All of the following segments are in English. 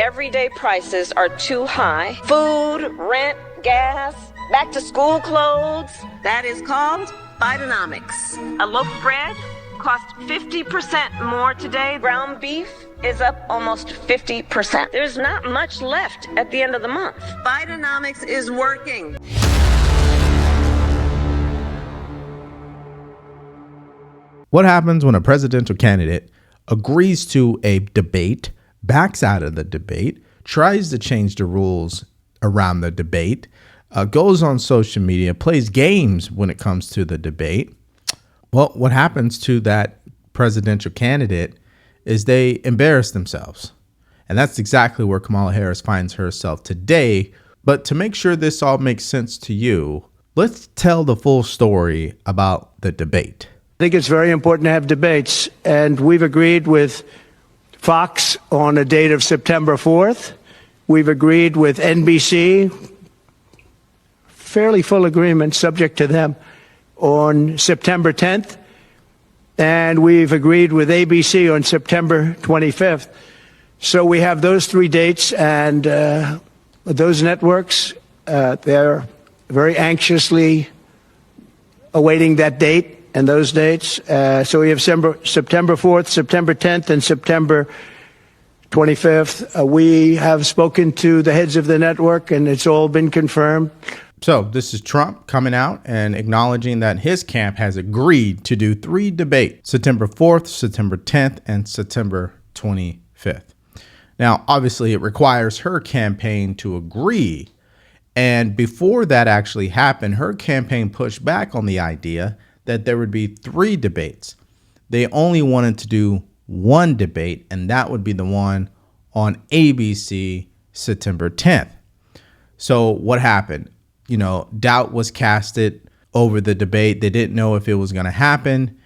everyday prices are too high. Food, rent, gas, back to school clothes. That is called Bidenomics. A loaf of bread costs 50% more today. Ground beef is up almost 50%. There's not much left at the end of the month. Bidenomics is working. What happens when a presidential candidate agrees to a debate, backs out of the debate, tries to change the rules around the debate, goes on social media, plays games when it comes to the debate? Well, what happens to that presidential candidate is they embarrass themselves. And that's exactly where Kamala Harris finds herself today. But to make sure this all makes sense to you, let's tell the full story about the debate. I think it's very important to have debates, and we've agreed with Fox on a date of September 4th. We've agreed with NBC, fairly full agreement, subject to them, on September 10th. And we've agreed with ABC on September 25th. So we have those three dates, and those networks, they're very anxiously awaiting that date and those dates. So we have September 4th, September 10th, and September 25th. We have spoken to the heads of the network, and it's all been confirmed. So this is Trump coming out and acknowledging that his camp has agreed to do 3 debates, September 4th, September 10th, and September 25th. Now, obviously, it requires her campaign to agree. And before that actually happened, her campaign pushed back on the idea that there would be 3 debates. They only wanted to do 1 debate, and that would be the one on ABC September 10th. So what happened? Doubt was casted over the debate. They didn't know if it was going to happen.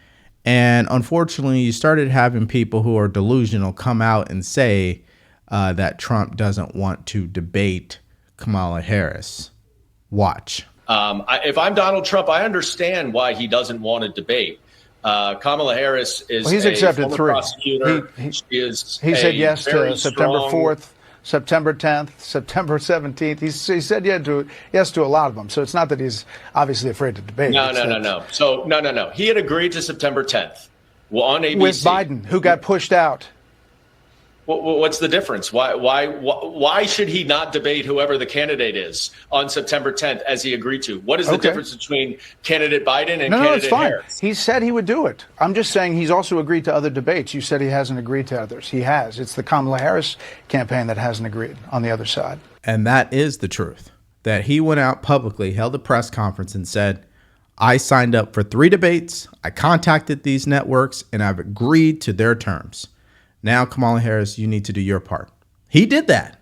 And unfortunately, you started having people who are delusional come out and say that Trump doesn't want to debate Kamala Harris. Watch. If I'm Donald Trump, I understand why he doesn't want to debate. Kamala Harris is he's accepted 3. Prosecutor. He said yes to September 4th, September 10th, September 17th. He said yes to a lot of them. So it's not that he's obviously afraid to debate. No. So no. He had agreed to September 10th on ABC. With Biden, who got pushed out. What's the difference? Why should he not debate whoever the candidate is on September 10th as he agreed to? What is the difference between candidate Biden and candidate it's fine. Harris? He said he would do it. I'm just saying he's also agreed to other debates. You said he hasn't agreed to others. He has. It's the Kamala Harris campaign that hasn't agreed on the other side. And that is the truth, that he went out publicly, held a press conference and said, I signed up for 3 debates. I contacted these networks and I've agreed to their terms. Now, Kamala Harris, you need to do your part. He did that.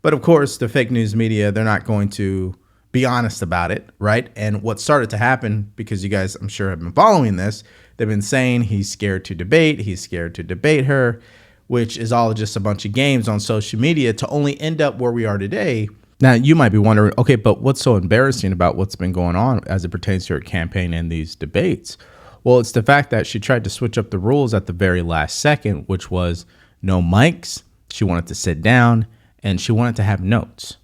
But of course, the fake news media, they're not going to be honest about it, right? And what started to happen, because you guys, I'm sure, have been following this, they've been saying he's scared to debate her, which is all just a bunch of games on social media to only end up where we are today. Now, you might be wondering, okay, but what's so embarrassing about what's been going on as it pertains to her campaign and these debates? Well, it's the fact that she tried to switch up the rules at the very last second, which was no mics. She wanted to sit down and she wanted to have notes.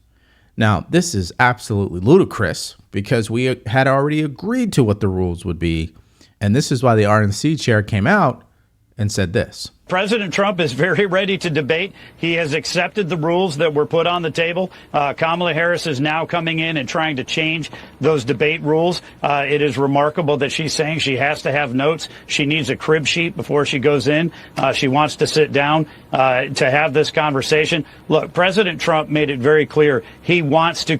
Now, this is absolutely ludicrous because we had already agreed to what the rules would be. And this is why the RNC chair came out and said this. President Trump is very ready to debate. He has accepted the rules that were put on the table. Kamala Harris is now coming in and trying to change those debate rules. It is remarkable that she's saying she has to have notes. She needs a crib sheet before she goes in. She wants to sit down to have this conversation. Look, President Trump made it very clear he wants to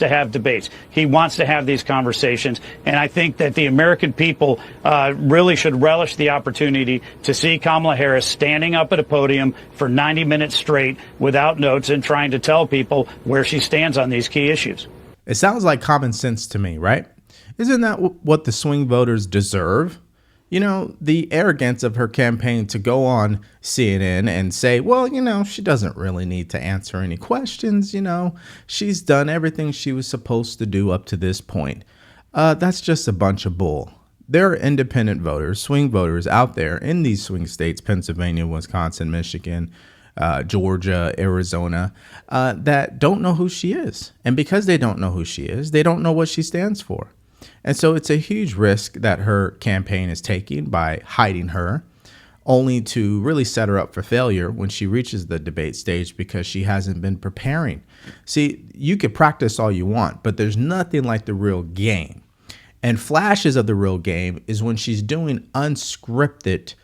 have debates. He wants to have these conversations. And I think that the American people really should relish the opportunity to see Kamala Harris standing up at a podium for 90 minutes straight without notes and trying to tell people where she stands on these key issues. It sounds like common sense to me, right? Isn't that what the swing voters deserve? You know, the arrogance of her campaign to go on CNN and say, well, you know, she doesn't really need to answer any questions. You know, she's done everything she was supposed to do up to this point. That's just a bunch of bull. There are independent voters, swing voters out there in these swing states, Pennsylvania, Wisconsin, Michigan, Georgia, Arizona, that don't know who she is. And because they don't know who she is, they don't know what she stands for. And so it's a huge risk that her campaign is taking by hiding her, only to really set her up for failure when she reaches the debate stage because she hasn't been preparing. See, you could practice all you want, but there's nothing like the real game. And flashes of the real game is when she's doing unscripted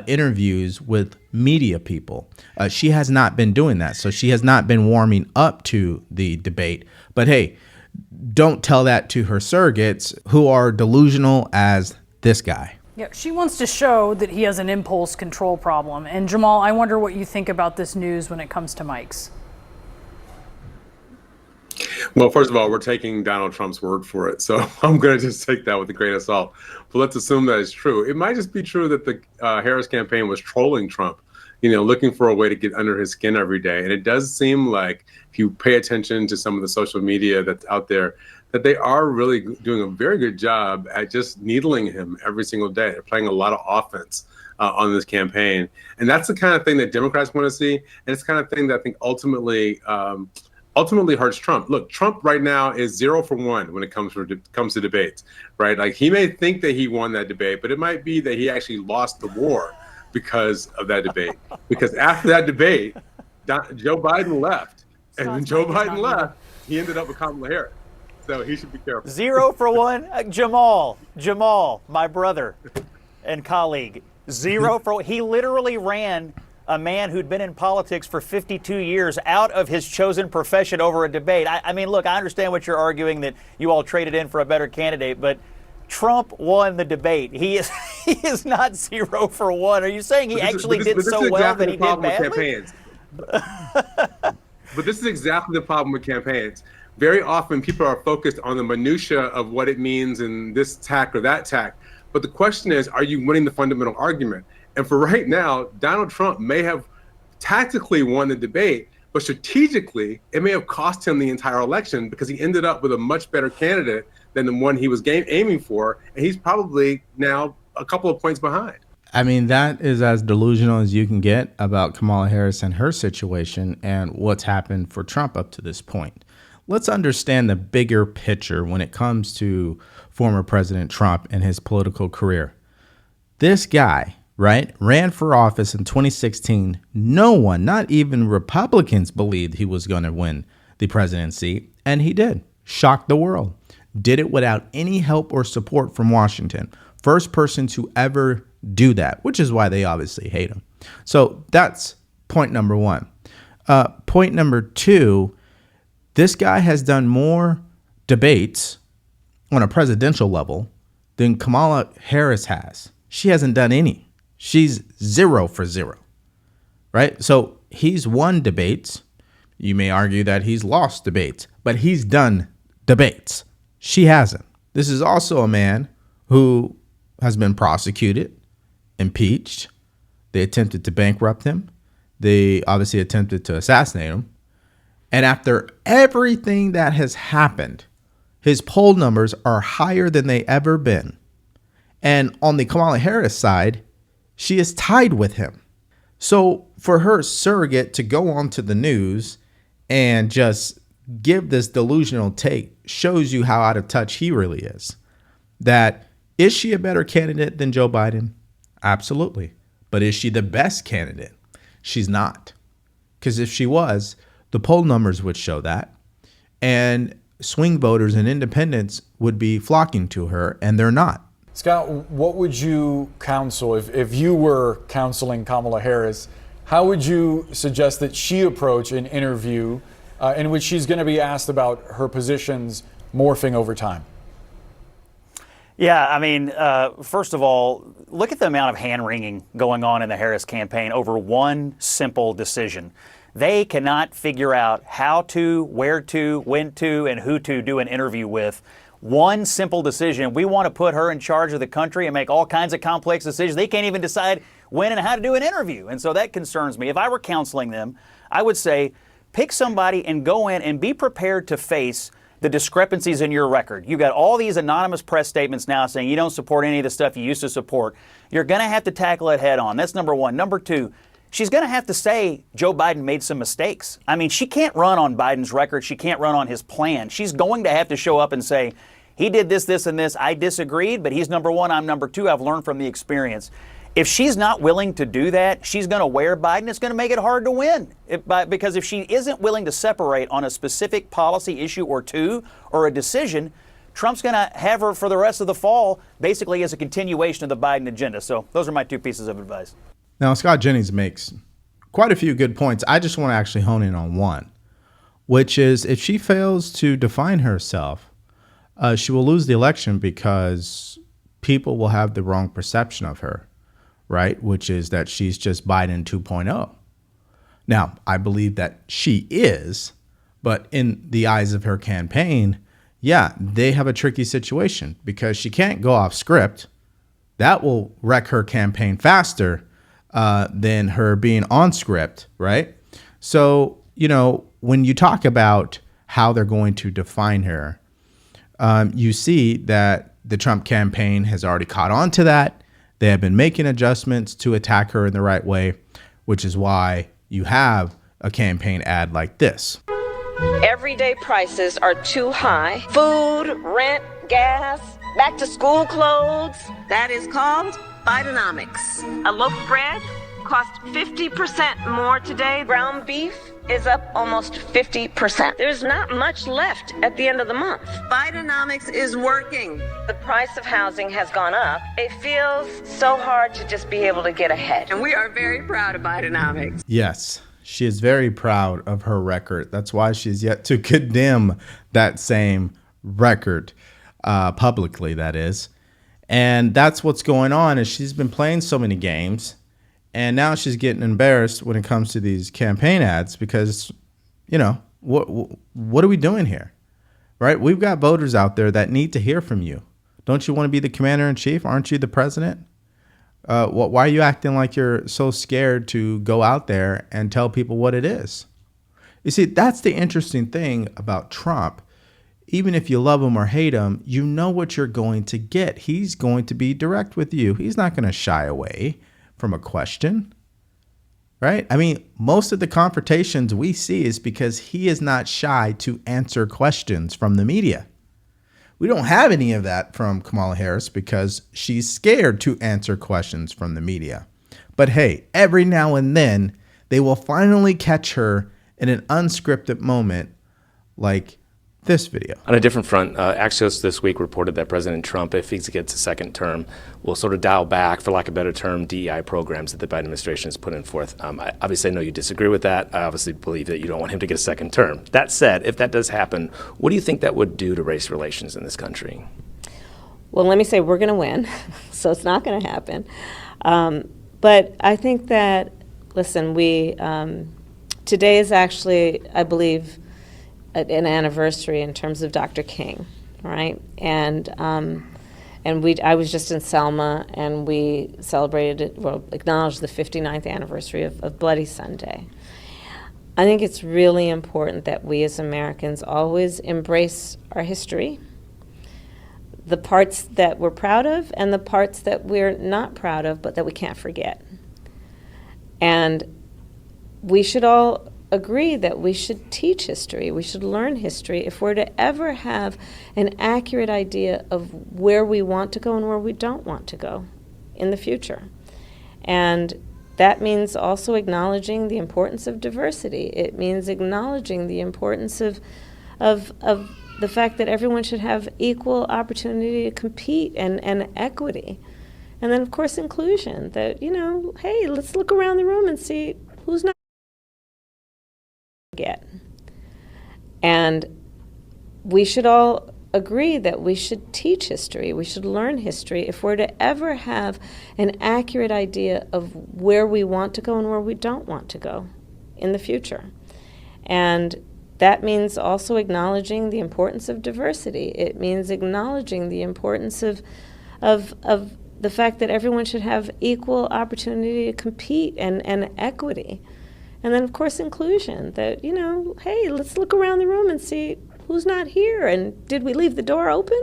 interviews with media people. She has not been doing that. So she has not been warming up to the debate. But hey, don't tell that to her surrogates who are delusional as this guy. Yeah, she wants to show that he has an impulse control problem. And Jamal, I wonder what you think about this news when it comes to Mike's. Well, first of all, we're taking Donald Trump's word for it. So I'm going to just take that with a grain of salt. But let's assume that it's true. It might just be true that the Harris campaign was trolling Trump, looking for a way to get under his skin every day. And it does seem like if you pay attention to some of the social media that's out there, that they are really doing a very good job at just needling him every single day. They're playing a lot of offense on this campaign. And that's the kind of thing that Democrats want to see. And it's the kind of thing that I think ultimately hurts Trump. Look, Trump right now is 0 for 1 when it comes to debates, right? Like he may think that he won that debate, but it might be that he actually lost the war because of that debate. Because after that debate, Joe Biden left. And when Joe Biden left, he ended up with Kamala Harris. So he should be careful. 0 for 1. Jamal, my brother and colleague. 0 for 1. He literally ran a man who'd been in politics for 52 years out of his chosen profession over a debate. I mean, look, I understand what you're arguing, that you all traded in for a better candidate, but Trump won the debate. He is not 0 for 1. Are you saying he actually did so well that he did badly? But this is exactly the problem with campaigns. Very often people are focused on the minutia of what it means in this tack or that tack. But the question is, are you winning the fundamental argument? And for right now, Donald Trump may have tactically won the debate, but strategically, it may have cost him the entire election because he ended up with a much better candidate than the one he was aiming for. And he's probably now a couple of points behind. I mean, that is as delusional as you can get about Kamala Harris and her situation and what's happened for Trump up to this point. Let's understand the bigger picture when it comes to former President Trump and his political career. This guy, right, ran for office in 2016. No one, not even Republicans, believed he was going to win the presidency, and he did. Shocked the world. Did it without any help or support from Washington. First person to ever do that, which is why they obviously hate him. So that's point number one. Point number two, this guy has done more debates on a presidential level than Kamala Harris has. She hasn't done any. She's 0 for 0, right? So he's won debates. You may argue that he's lost debates, but he's done debates. She hasn't. This is also a man who has been prosecuted, impeached. They attempted to bankrupt him. They obviously attempted to assassinate him. And after everything that has happened, his poll numbers are higher than they ever been. And on the Kamala Harris side, she is tied with him. So for her surrogate to go onto the news and just give this delusional take shows you how out of touch he really is. That, is she a better candidate than Joe Biden? Absolutely. But is she the best candidate? She's not. Because if she was, the poll numbers would show that. And swing voters and independents would be flocking to her, and they're not. Scott, what would you counsel if you were counseling Kamala Harris? How would you suggest that she approach an interview in which she's going to be asked about her positions morphing over time? Yeah, I mean, first of all, look at the amount of hand-wringing going on in the Harris campaign over one simple decision. They cannot figure out how to, where to, when to, and who to do an interview with. One simple decision. We want to put her in charge of the country and make all kinds of complex decisions. They can't even decide when and how to do an interview. And so that concerns me. If I were counseling them, I would say, pick somebody and go in and be prepared to face the discrepancies in your record. You've got all these anonymous press statements now saying you don't support any of the stuff you used to support. You're going to have to tackle it head on. That's number one. Number two, she's going to have to say Joe Biden made some mistakes. I mean, she can't run on Biden's record. She can't run on his plan. She's going to have to show up and say, he did this, this, and this. I disagreed, but he's number one. I'm number two. I've learned from the experience. If she's not willing to do that, she's going to wear Biden. It's going to make it hard to win. Because if she isn't willing to separate on a specific policy issue or two or a decision, Trump's going to have her for the rest of the fall basically as a continuation of the Biden agenda. So those are my two pieces of advice. Now, Scott Jennings makes quite a few good points. I just want to actually hone in on one, which is if she fails to define herself, she will lose the election because people will have the wrong perception of her, right? Which is that she's just Biden 2.0. Now, I believe that she is, but in the eyes of her campaign, yeah, they have a tricky situation because she can't go off script. That will wreck her campaign faster than her being on script, right? So, when you talk about how they're going to define her, you see that the Trump campaign has already caught on to that. They have been making adjustments to attack her in the right way, which is why you have a campaign ad like this. Everyday prices are too high. Food, rent, gas, back to school clothes. That is called Bidenomics. A loaf of bread costs 50% more today. Ground beef is up almost 50%. There's not much left at the end of the month. Bidenomics is working. The price of housing has gone up. It feels so hard to just be able to get ahead. And we are very proud of Bidenomics. Yes, she is very proud of her record. That's why she's yet to condemn that same record publicly, that is. And that's what's going on is she's been playing so many games. And now she's getting embarrassed when it comes to these campaign ads because, what are we doing here, right? We've got voters out there that need to hear from you. Don't you want to be the commander in chief? Aren't you the president? Why are you acting like you're so scared to go out there and tell people what it is? You see, that's the interesting thing about Trump. Even if you love him or hate him, you know what you're going to get. He's going to be direct with you. He's not going to shy away from a question, right? I mean, most of the confrontations we see is because he is not shy to answer questions from the media. We don't have any of that from Kamala Harris because she's scared to answer questions from the media. But hey, every now and then they will finally catch her in an unscripted moment like this video. On a different front, Axios this week reported that President Trump, if he gets a second term, will sort of dial back, for lack of a better term, DEI programs that the Biden administration has put in forth. Obviously, I know you disagree with that. I obviously believe that you don't want him to get a second term. That said, if that does happen, what do you think that would do to race relations in this country? Well, let me say we're going to win, so it's not going to happen. But I think that, listen, today is actually, I believe, an anniversary in terms of Dr. King, right? And I was just in Selma, and we acknowledged the 59th anniversary of Bloody Sunday. I think it's really important that we as Americans always embrace our history, the parts that we're proud of and the parts that we're not proud of, but that we can't forget. And we should all agree that we should teach history, we should learn history if we're to ever have an accurate idea of where we want to go and where we don't want to go in the future. And that means also acknowledging the importance of diversity. It means acknowledging the importance of the fact that everyone should have equal opportunity to compete and equity. And then, of course, inclusion, that, hey, let's look around the room and see who's not get. And we should all agree that we should teach history, we should learn history if we're to ever have an accurate idea of where we want to go and where we don't want to go in the future. And that means also acknowledging the importance of diversity. It means acknowledging the importance of the fact that everyone should have equal opportunity to compete and equity. And then, of course, inclusion, that, hey, let's look around the room and see who's not here, and did we leave the door open?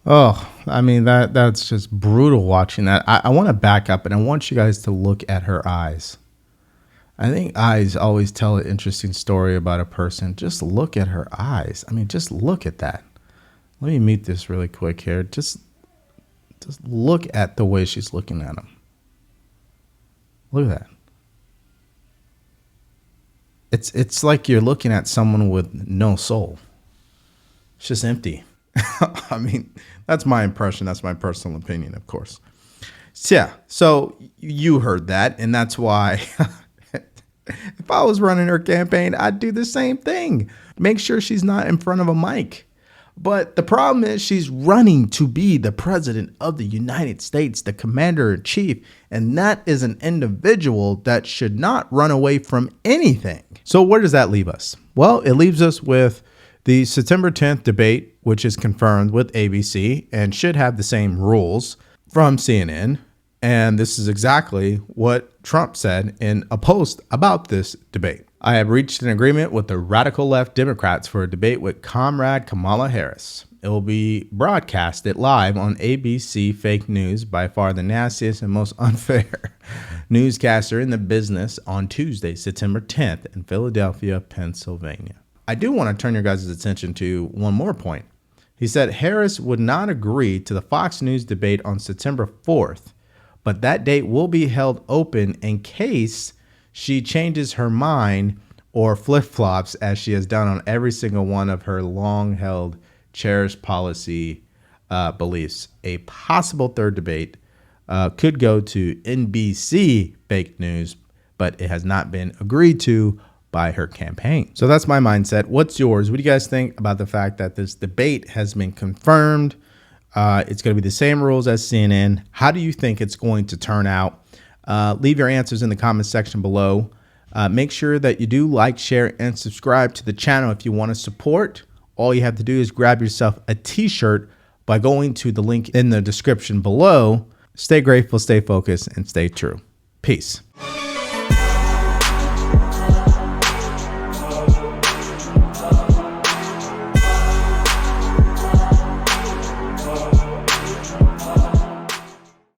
Oh, I mean, that's just brutal watching that. I want to back up, and I want you guys to look at her eyes. I think eyes always tell an interesting story about a person. Just look at her eyes. I mean, just look at that. Let me mute this really quick here. Just look at the way she's looking at him. Look at that. It's like you're looking at someone with no soul. It's just empty. I mean, that's my impression. That's my personal opinion, of course. So, yeah, so you heard that, and that's why if I was running her campaign, I'd do the same thing. Make sure she's not in front of a mic. But the problem is she's running to be the president of the United States, the commander-in-chief, and that is an individual that should not run away from anything. So where does that leave us? Well, it leaves us with the September 10th debate, which is confirmed with ABC and should have the same rules from CNN. And this is exactly what Trump said in a post about this debate. I have reached an agreement with the radical left Democrats for a debate with Comrade Kamala Harris. It will be broadcasted live on ABC Fake News, by far the nastiest and most unfair newscaster in the business, on Tuesday, September 10th in Philadelphia, Pennsylvania. I do want to turn your guys' attention to one more point. He said Harris would not agree to the Fox News debate on September 4th, but that date will be held open in case she changes her mind or flip-flops, as she has done on every single one of her long-held cherished policy beliefs. A possible third debate could go to NBC Fake News, but it has not been agreed to by her campaign. So that's my mindset. What's yours? What do you guys think about the fact that this debate has been confirmed? It's going to be the same rules as CNN. How do you think it's going to turn out? Leave your answers in the comments section below. Make sure that you do like, share, and subscribe to the channel if you want to support. All you have to do is grab yourself a t-shirt by going to the link in the description below. Stay grateful, stay focused, and stay true. Peace.